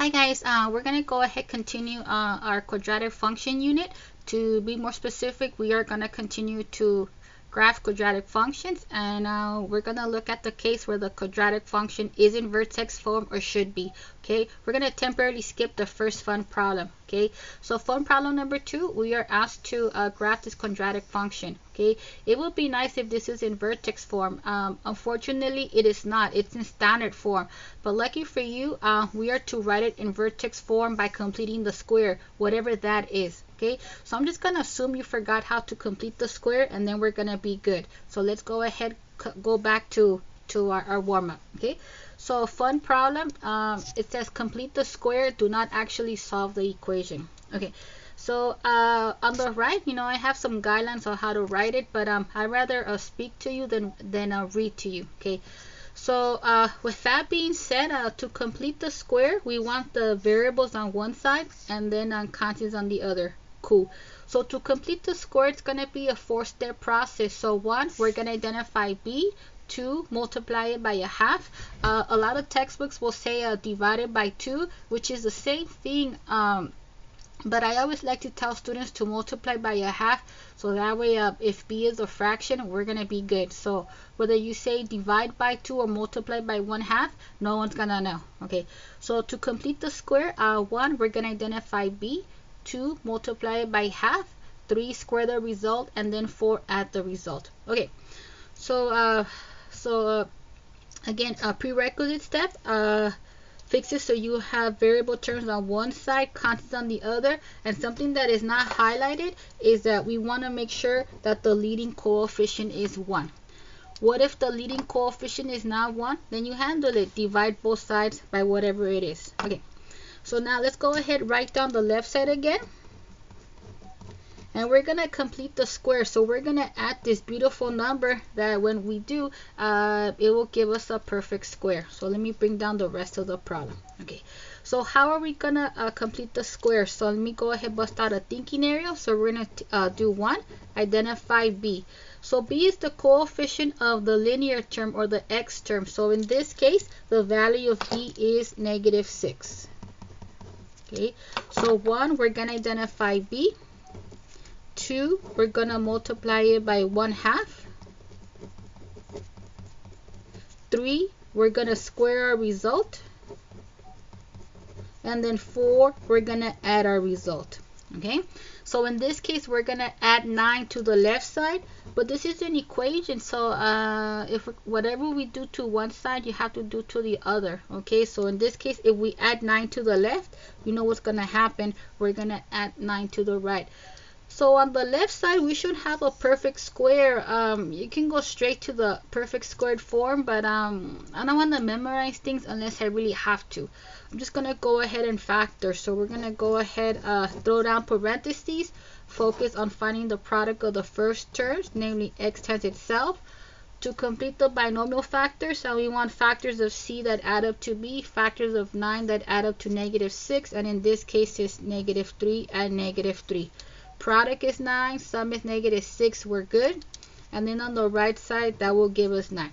Hi guys, we're going to go ahead continue our quadratic function unit. To be more specific, we are going to continue to graph quadratic functions, and we're going to look at the case where the quadratic function is in vertex form or should be. Okay, we're going to temporarily skip the first fun problem. Okay, so fun problem number 2, we are asked to graph this quadratic function. Okay, it would be nice if this is in vertex form. Unfortunately, it is not. It's in standard form. But lucky for you, we are to write it in vertex form by completing the square, whatever that is. Okay, so I'm just gonna assume you forgot how to complete the square, and then we're gonna be good. So let's go ahead, go back to our warm-up. Okay, so fun problem. It says complete the square, do not actually solve the equation. Okay, so on the right, I have some guidelines on how to write it, but I'd rather speak to you than read to you. Okay, so with that being said, to complete the square, we want the variables on one side and then constants on the other. Cool. So to complete the square, it's going to be a 4-step process. So 1, we're going to identify b. 2, multiply it by a half. A lot of textbooks will say divided by 2, which is the same thing, but I always like to tell students to multiply by a half, so that way if b is a fraction, we're going to be good. So whether you say divide by 2 or multiply by 1/2, no one's going to know. Okay, so to complete the square, 1, we're going to identify b. 2, multiply it by half. 3, square the result, and then 4, add the result. Okay, so again, a prerequisite step, fix it so you have variable terms on one side, constants on the other, and something that is not highlighted is that we want to make sure that the leading coefficient is 1. What if the leading coefficient is not 1? Then you handle it, divide both sides by whatever it is. Okay, so now let's go ahead, write down the left side again, and we're gonna complete the square. So we're gonna add this beautiful number that when we do, it will give us a perfect square. So let me bring down the rest of the problem. Okay, so how are we gonna complete the square? So let me go ahead, bust out a thinking area. So we're gonna do 1, identify b. So b is the coefficient of the linear term or the x term. So in this case, the value of b is -6. Okay, so 1, we're going to identify b. 2, we're going to multiply it by 1/2. 3, we're going to square our result. And then 4, we're going to add our result. Okay, so in this case, we're going to add 9 to the left side, but this is an equation, so if whatever we do to one side, you have to do to the other. Okay, so in this case, if we add 9 to the left, you know what's going to happen. We're going to add 9 to the right. So on the left side, we should have a perfect square. You can go straight to the perfect squared form, but I don't want to memorize things unless I really have to. I'm just going to go ahead and factor. So we're going to go ahead, throw down parentheses, focus on finding the product of the first terms, namely x times itself. To complete the binomial factors, we want factors of c that add up to b, factors of 9 that add up to -6, and in this case, it's -3 and -3. Product is 9, sum is -6, we're good. And then on the right side, that will give us 9.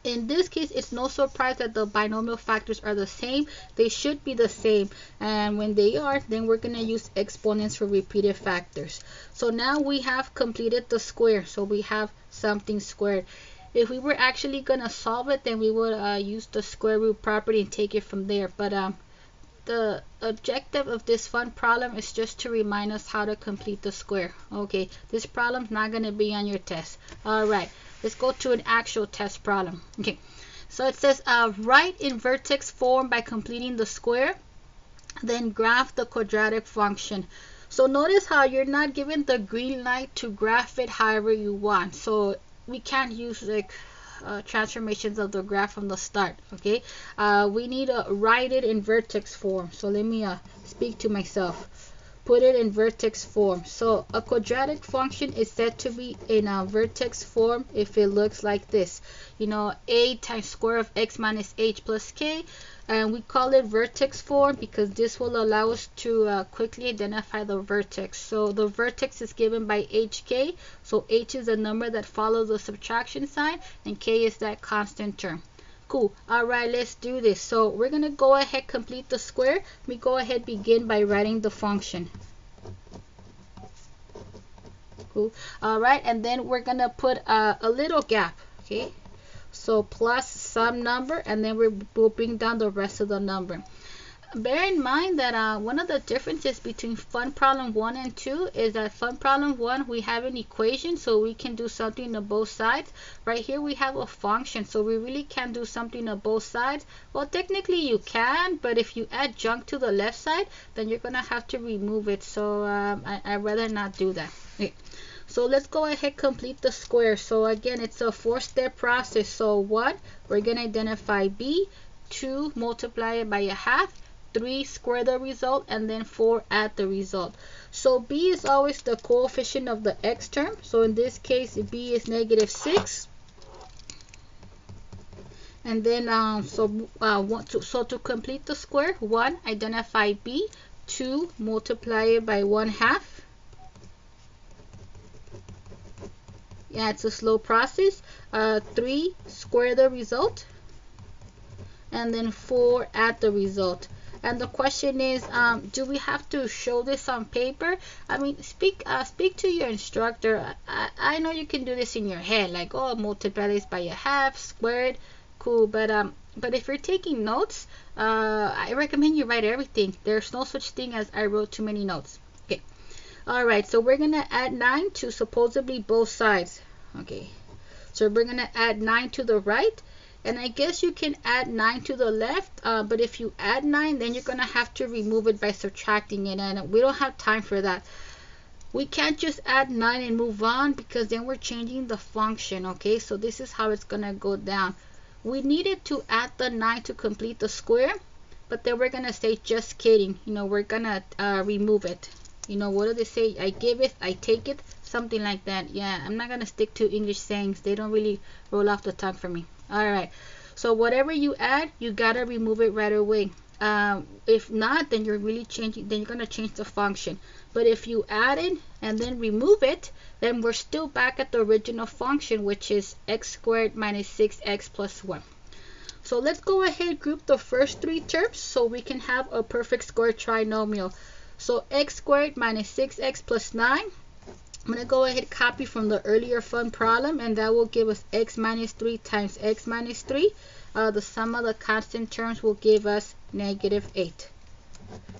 In this case, it's no surprise that the binomial factors are the same. They should be the same. And when they are, then we're going to use exponents for repeated factors. So now we have completed the square. So we have something squared. If we were actually going to solve it, then we would use the square root property and take it from there. But the objective of this fun problem is just to remind us how to complete the square. Okay, this problem's not going to be on your test. All right, let's go to an actual test problem. Okay, so it says write in vertex form by completing the square, then graph the quadratic function. So notice how you're not given the green light to graph it however you want. So we can't use like transformations of the graph from the start. Okay, we need to write it in vertex form. So let me speak to myself, put it in vertex form. So a quadratic function is said to be in a vertex form if it looks like this, a times square of x minus h plus k, and we call it vertex form because this will allow us to quickly identify the vertex. So the vertex is given by hk, so h is the number that follows the subtraction sign and k is that constant term. Cool. All right, let's do this. So we're going to go ahead, complete the square. We go ahead, begin by writing the function. Cool. All right, and then we're going to put a little gap. Okay. So plus some number, and then we'll bring down the rest of the number. Bear in mind that one of the differences between fun problem 1 and 2 is that fun problem 1, we have an equation, so we can do something on both sides. Right here we have a function, so we really can't do something on both sides. Well, technically you can, but if you add junk to the left side, then you're gonna have to remove it. So I'd rather not do that. Okay. So let's go ahead, complete the square. So again, it's a 4-step process. So 1, we're gonna identify b. 2, multiply it by a half. 3, square the result, and then 4, add the result. So b is always the coefficient of the x term. So in this case, b is -6. And then so to complete the square, 1, identify b. 2, multiply it by 1/2. Yeah, it's a slow process. 3, square the result, and then 4, add the result. And the question is, do we have to show this on paper? I mean, speak to your instructor. I know you can do this in your head, like, oh, multiply this by a half, squared, cool. But if you're taking notes, I recommend you write everything. There's no such thing as I wrote too many notes. Okay. All right. So we're gonna add 9 to supposedly both sides. Okay. So we're gonna add 9 to the right. And I guess you can add 9 to the left, but if you add 9, then you're going to have to remove it by subtracting it, and we don't have time for that. We can't just add 9 and move on, because then we're changing the function, okay? So this is how it's going to go down. We needed to add the 9 to complete the square, but then we're going to say, just kidding. You know, we're going to remove it. You know, what do they say? I give it, I take it, something like that. Yeah, I'm not going to stick to English sayings. They don't really roll off the tongue for me. All right, so whatever you add, you gotta remove it right away. If not, then you're really changing, then you're gonna change the function. But if you add it and then remove it, then we're still back at the original function, which is x squared minus 6x plus 1. So let's go ahead, group the first 3 terms so we can have a perfect square trinomial. So x squared minus 6x plus 9. I'm going to go ahead, copy from the earlier fun problem, and that will give us x minus 3 times x minus 3. The sum of the constant terms will give us -8.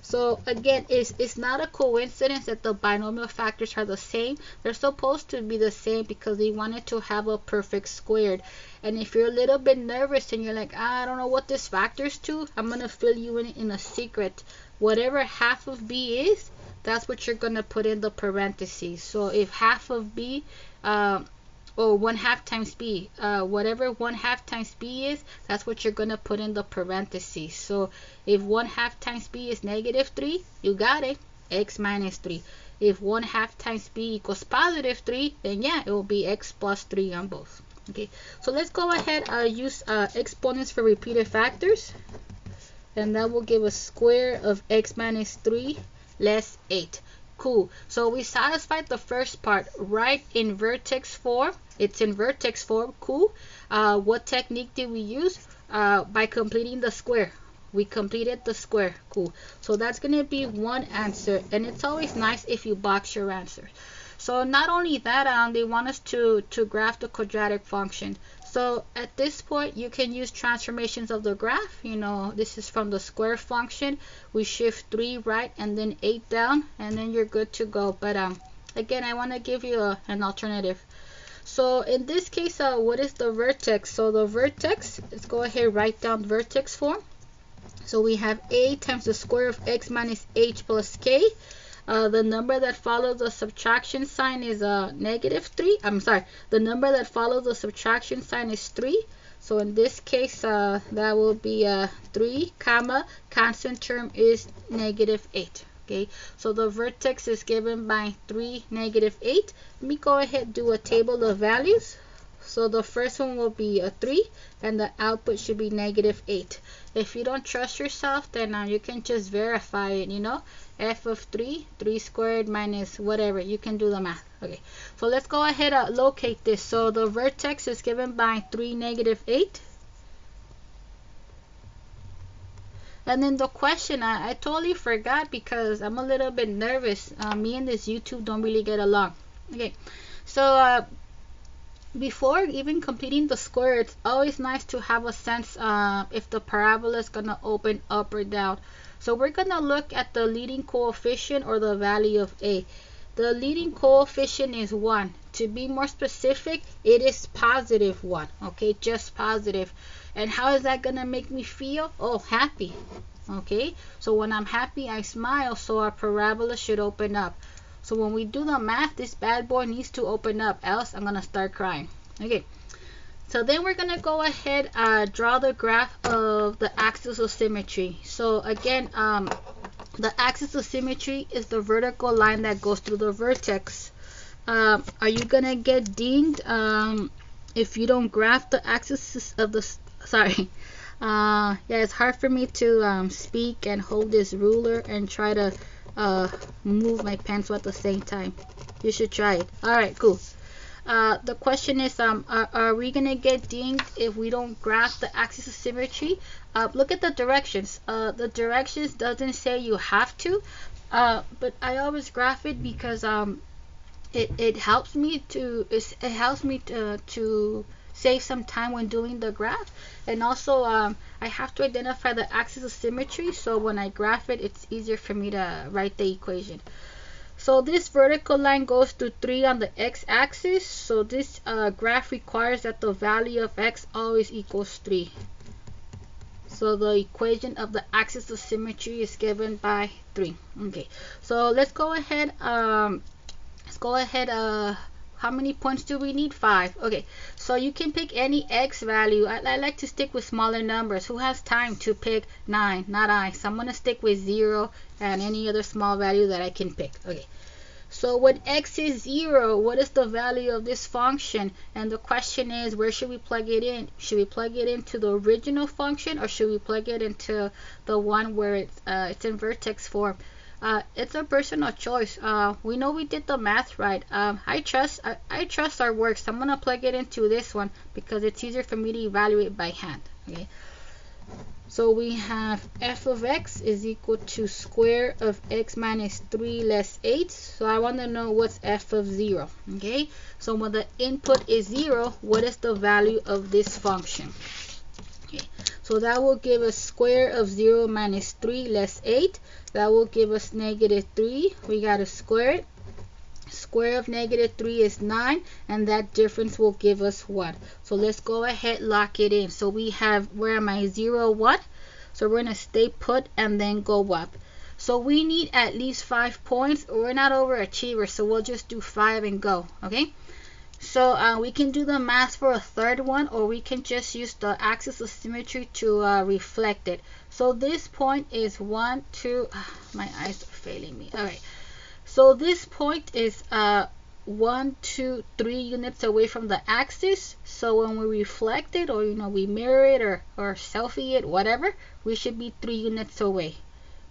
So again, it's not a coincidence that the binomial factors are the same. They're supposed to be the same because they wanted to have a perfect squared. And if you're a little bit nervous and you're like, I don't know what this factors to, I'm going to fill you in a secret. Whatever half of b is, that's what you're going to put in the parentheses. So if half of b, or 1/2 times b, whatever 1/2 times b is, that's what you're going to put in the parentheses. So if 1/2 times b is -3, you got it, x minus 3. If 1/2 times b equals +3, then yeah, it will be x plus 3 on both. Okay, so let's go ahead, use exponents for repeated factors, and that will give us square of x minus 3 less 8. Cool. So we satisfied the first part. Right in vertex form. It's in vertex form. Cool. What technique did we use? By completing the square. We completed the square. Cool. So that's going to be one answer. And it's always nice if you box your answers. So not only that, they want us to graph the quadratic function. So at this point, you can use transformations of the graph. You know, this is from the square function. We shift 3 right and then 8 down, and then you're good to go. But again, I want to give you an alternative. So in this case, what is the vertex? So the vertex, let's go ahead, write down vertex form. So we have a times the square of x minus h plus k. The number that follows the subtraction sign is -3. I'm sorry, the number that follows the subtraction sign is 3. So in this case, that will be 3, comma, constant term is -8. Okay, so the vertex is given by 3, -8. Let me go ahead and do a table of values. So the first one will be a 3, and the output should be -8. If you don't trust yourself, then you can just verify it, you know. F of 3, 3 squared minus whatever. You can do the math. Okay, so let's go ahead and locate this. So the vertex is given by 3, -8. And then the question, I totally forgot because I'm a little bit nervous. Me and this YouTube don't really get along. Okay, so before even completing the square, it's always nice to have a sense if the parabola is gonna open up or down. So we're gonna look at the leading coefficient or the value of a. The leading coefficient is 1. To be more specific, it is positive 1. Okay, just positive. And how is that gonna make me feel? Oh, happy. Okay, so when I'm happy, I smile, so our parabola should open up. So when we do the math, this bad boy needs to open up, else I'm gonna start crying. Okay, so then we're gonna go ahead draw the graph of the axis of symmetry. So again, the axis of symmetry is the vertical line that goes through the vertex. Are you gonna get dinged if you don't graph the axis of the sorry yeah, it's hard for me to speak and hold this ruler and try to move my pencil at the same time. You should try it. All right, cool. The question is, are we gonna get dinged if we don't graph the axis of symmetry? Look at the directions. The directions doesn't say you have to, but I always graph it because it helps me to to save some time when doing the graph, and also I have to identify the axis of symmetry, so when I graph it, it's easier for me to write the equation. So this vertical line goes to 3 on the x-axis, so this graph requires that the value of x always equals 3. So the equation of the axis of symmetry is given by 3. Okay, so let's go ahead. How many points do we need? 5. Okay, so you can pick any x value. I like to stick with smaller numbers. Who has time to pick 9? Not I. So I'm going to stick with 0 and any other small value that I can pick. Okay, so when x is 0, what is the value of this function? And the question is, where should we plug it in? Should we plug it into the original function, or should we plug it into the one where it's in vertex form? It's a personal choice. We know we did the math right. I trust our work, so I'm gonna plug it into this one because it's easier for me to evaluate by hand. Okay, so we have f of x is equal to square of x minus 3 less 8. So I want to know what's f of 0. Okay, so when the input is 0, what is the value of this function? Okay, so that will give us square of 0 minus 3 less 8. That will give us negative 3. We got to square it. Square of negative 3 is 9, and that difference will give us 1. So let's go ahead, lock it in. So we have, where am I, 0, 1. So we're going to stay put and then go up. So we need at least 5 points. We're not overachievers, so we'll just do 5 and go. Okay, so we can do the math for a third one, or we can just use the axis of symmetry to reflect it. So this point is 1, 2, my eyes are failing me. All right, so this point is 1, 2, 3 units away from the axis. So when we reflect it, or we mirror it, or selfie it, whatever, we should be 3 units away.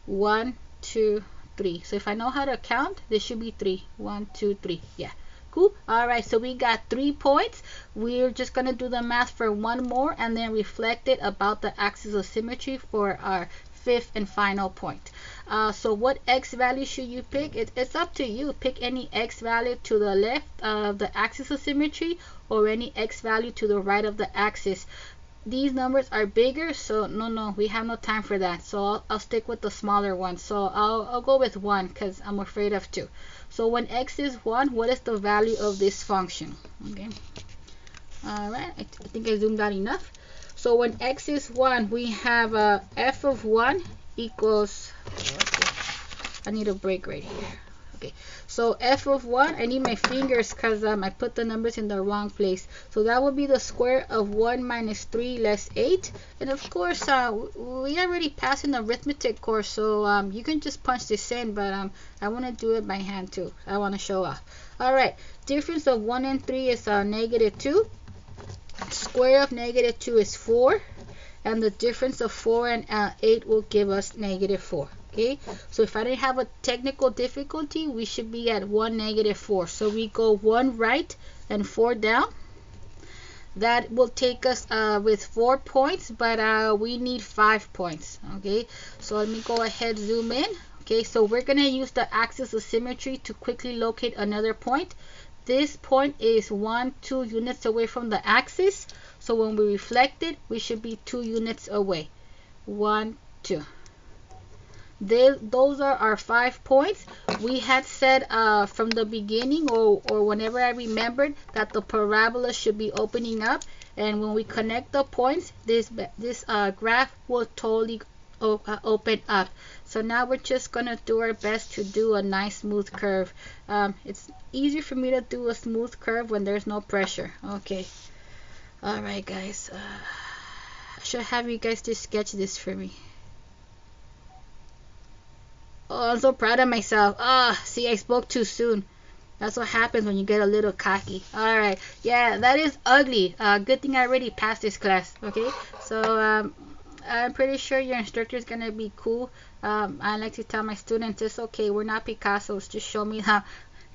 1, 2, 3. So if I know how to count, this should be 3. 1, 2, 3. Yeah. Cool. All right, so we got 3 points. We're just gonna do the math for one more and then reflect it about the axis of symmetry for our 5th and final point. So what x value should you pick? It's up to you. Pick any x value to the left of the axis of symmetry, or any x value to the right of the axis. These numbers are bigger, so no, we have no time for that. So I'll stick with the smaller one. So I'll go with 1 because I'm afraid of 2. So when x is 1, what is the value of this function? Okay. All right, I think I zoomed out enough. So when x is 1, we have f of 1 equals, I need a break right here. Okay, so f of 1, I need my fingers because I put the numbers in the wrong place. So that would be the square of 1 minus 3 less 8. And of course, we already passed an arithmetic course, so you can just punch this in, but I want to do it by hand too. I want to show off. All right, difference of 1 and 3 is negative 2. Square of negative 2 is 4. And the difference of 4 and 8 will give us negative 4. Okay, so if I didn't have a technical difficulty, we should be at 1, negative 4. So we go 1 right and 4 down. that will take us with 4 points, but we need 5 points. Okay, so let me go ahead, zoom in. Okay, so we're going to use the axis of symmetry to quickly locate another point. This point is 2 units away from the axis, so when we reflect it, we should be 2 units away. 1, 2. Those are our 5 points. We had said from the beginning, or whenever I remembered, that the parabola should be opening up, and when we connect the points, this graph will totally open up. So now we're just gonna do our best to do a nice smooth curve. It's easier for me to do a smooth curve when there's no pressure. Okay, all right guys, I should have you guys just sketch this for me. Oh, I'm so proud of myself. See, I spoke too soon. That's what happens when you get a little cocky. Alright, yeah, that is ugly. Good thing I already passed this class. Okay, so I'm pretty sure your instructor is going to be cool. I like to tell my students, it's okay, we're not Picassos. Just show me how.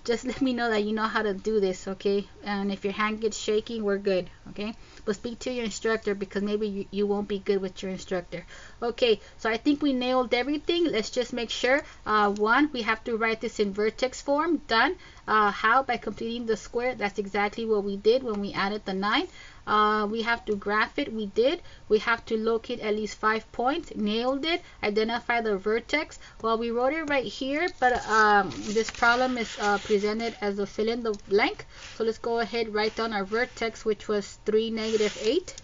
Just let me know that you know how to do this, okay? And if your hand gets shaking, we're good, okay? But speak to your instructor, because maybe you won't be good with your instructor. Okay, so I think we nailed everything. Let's just make sure. 1, we have to write this in vertex form. Done. How? By completing the square. That's exactly what we did when we added the 9. We have to graph it. We did. We have to locate at least 5 points. Nailed it. Identify the vertex. Well, we wrote it right here, but this problem is presented as a fill in the blank. So let's go ahead, write down our vertex, which was 3, -8.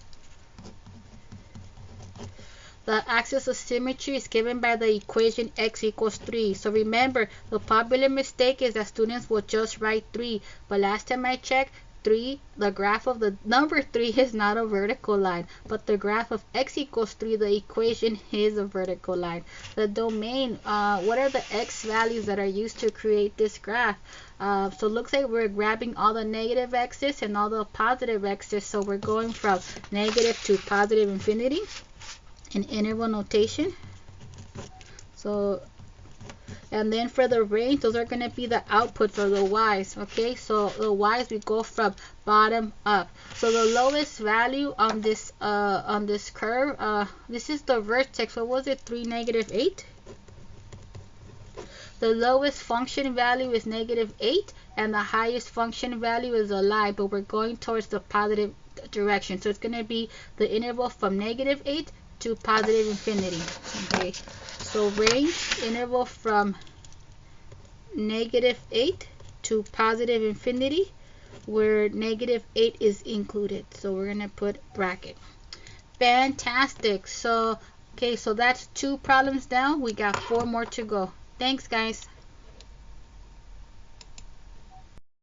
The axis of symmetry is given by the equation x equals 3. So remember, the popular mistake is that students will just write 3. But last time I checked, 3, the graph of the number 3 is not a vertical line, but the graph of x equals 3, the equation, is a vertical line. The domain, what are the x values that are used to create this graph? So it looks like we're grabbing all the negative x's and all the positive x's, so we're going from negative to positive infinity in interval notation. So, and then for the range, those are going to be the output for the y's. Okay, so the y's, we go from bottom up. So the lowest value on this curve, this is the vertex. What was it? 3, -8. The lowest function value is -8, and the highest function value is a line, but we're going towards the positive direction. So it's going to be the interval from -8 to positive infinity. Okay, so range, interval from -8 to positive infinity, where -8 is included. So we're gonna put bracket. Fantastic. So okay, so that's 2 problems down. We got 4 more to go. Thanks guys.